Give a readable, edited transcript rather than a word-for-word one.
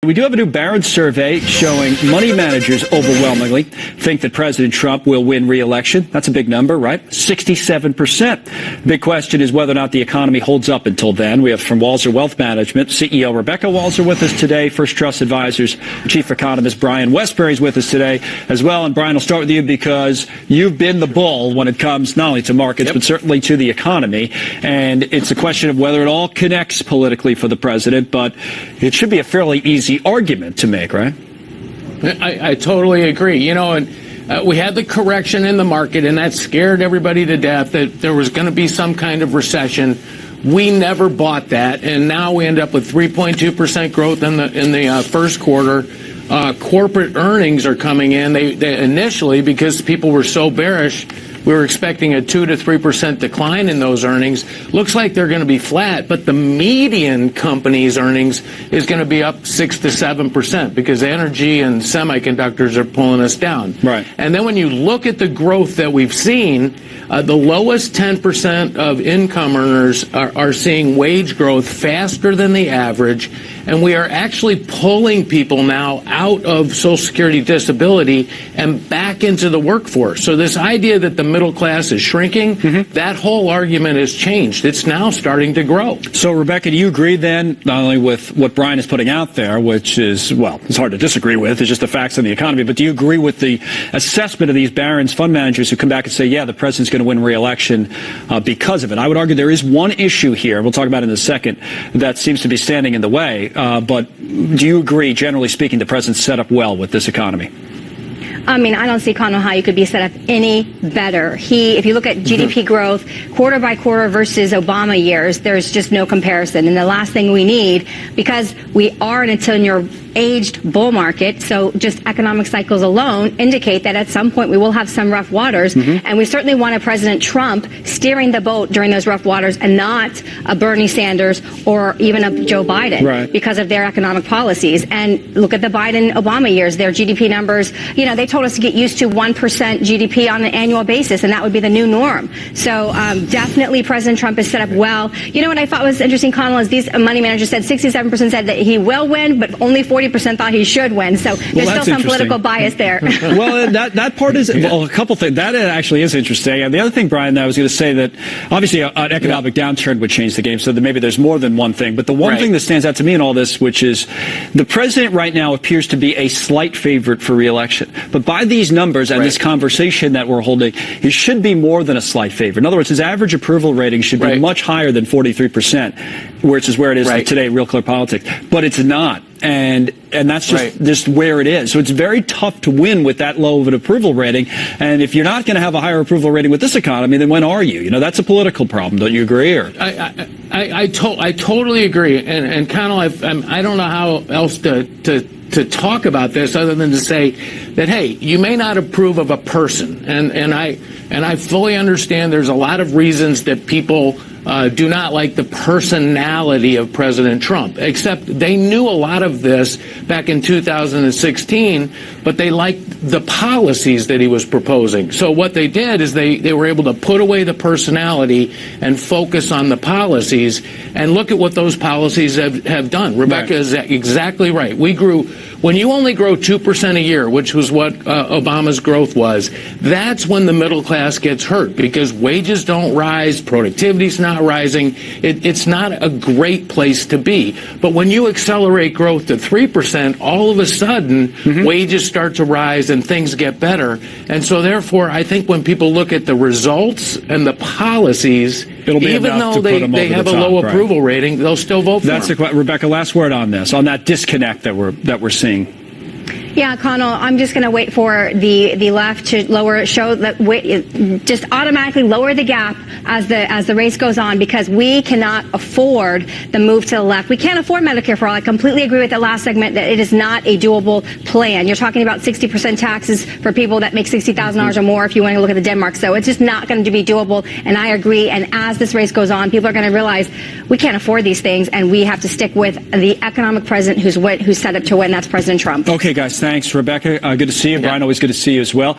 We do have a new Barron survey showing money managers overwhelmingly think that President Trump will win re-election. That's a big number, right? 67%. The big question is whether or not the economy holds up until then. We have from Walser Wealth Management, CEO Rebecca Walser with us today, First Trust Advisors, Chief Economist Brian Wesbury is with us today as well. And Brian, I'll start with you because you've been the bull when it comes not only to markets, but certainly to the economy. And it's a question of whether it all connects politically for the president, but it should be a fairly easy argument to make, right? I totally agree. You know, and we had the correction in the market, and that scared everybody to death that there was going to be some kind of recession. We never bought that, and now we end up with 3.2% growth in the first quarter. Corporate earnings are coming in. They initially, because people were so bearish, we were expecting a 2 to 3% decline in those earnings. Looks like they're going to be flat, but the median company's earnings is going to be up 6 to 7% because energy and semiconductors are pulling us down. Right. And then when you look at the growth that we've seen, the lowest 10% of income earners are seeing wage growth faster than the average, and we are actually pulling people now out of Social Security disability and back into the workforce. So this idea that the middle class is shrinking, that whole argument has changed. It's now starting to grow. So, Rebecca, do you agree then, not only with what Brian is putting out there, which is, well, it's hard to disagree with, it's just the facts of the economy, but do you agree with the assessment of these Barron's fund managers who come back and say, yeah, the president's going to win re-election because of it? I would argue there is one issue here, we'll talk about it in a second, that seems to be standing in the way, but do you agree, generally speaking, the president's set up well with this economy? I mean, I don't see, Connell, how you could be set up any better. If you look at GDP growth quarter by quarter versus Obama years, there's just no comparison. And the last thing we need, because we are in a 10-year aged bull market, so just economic cycles alone indicate that at some point we will have some rough waters, and we certainly want a President Trump steering the boat during those rough waters and not a Bernie Sanders or even a Joe Biden because of their economic policies. And look at the Biden-Obama years, their GDP numbers, you know, they told us to get used to 1% GDP on an annual basis, and that would be the new norm. So definitely President Trump is set up well. You know what I thought was interesting, Connell, is these money managers said 67% said that he will win, but only 40% thought he should win. So there's still some political bias there. Well, that part is, well, a couple things. That actually is interesting. And the other thing, Brian, I was going to say that obviously an economic downturn would change the game, so that maybe there's more than one thing. But the one thing that stands out to me in all this, which is the president right now appears to be a slight favorite for re-election. But by these numbers and this conversation that we're holding, he should be more than a slight favorite. In other words, his average approval rating should be much higher than 43%, which is where it is today, Real Clear Politics. But it's not. And that's just where it is. So it's very tough to win with that low of an approval rating. And if you're not going to have a higher approval rating with this economy, then when are you? You know, that's a political problem. Don't you agree? Or I totally agree. And Connell, I don't know how else to talk about this other than to say that, hey, you may not approve of a person, and I fully understand there's a lot of reasons that people do not like the personality of President Trump, except they knew a lot of this back in 2016, but they liked the policies that he was proposing. So what they did is they were able to put away the personality and focus on the policies, and look at what those policies have done. Rebecca is exactly right. We grew, when you only grow 2% a year, which was what Obama's growth was, that's when the middle class gets hurt because wages don't rise, productivity's not rising. It's not a great place to be. But when you accelerate growth to 3%, all of a sudden wages start to rise and things get better. And so therefore, I think when people look at the results and the policies, even though they have a low approval rating, they'll still vote for him. Rebecca, last word on this, on that disconnect that we're seeing. Yeah, Connell, I'm just going to wait for the left to show that just automatically lower the gap as the race goes on, because we cannot afford the move to the left. We can't afford Medicare for all. I completely agree with the last segment that it is not a doable plan. You're talking about 60% taxes for people that make $60,000 or more if you want to look at the Denmark. So it's just not going to be doable, and I agree. And as this race goes on, people are going to realize we can't afford these things, and we have to stick with the economic president who's set up to win. That's President Trump. Okay, guys. Thanks, Rebecca. Good to see you. Brian, always good to see you as well.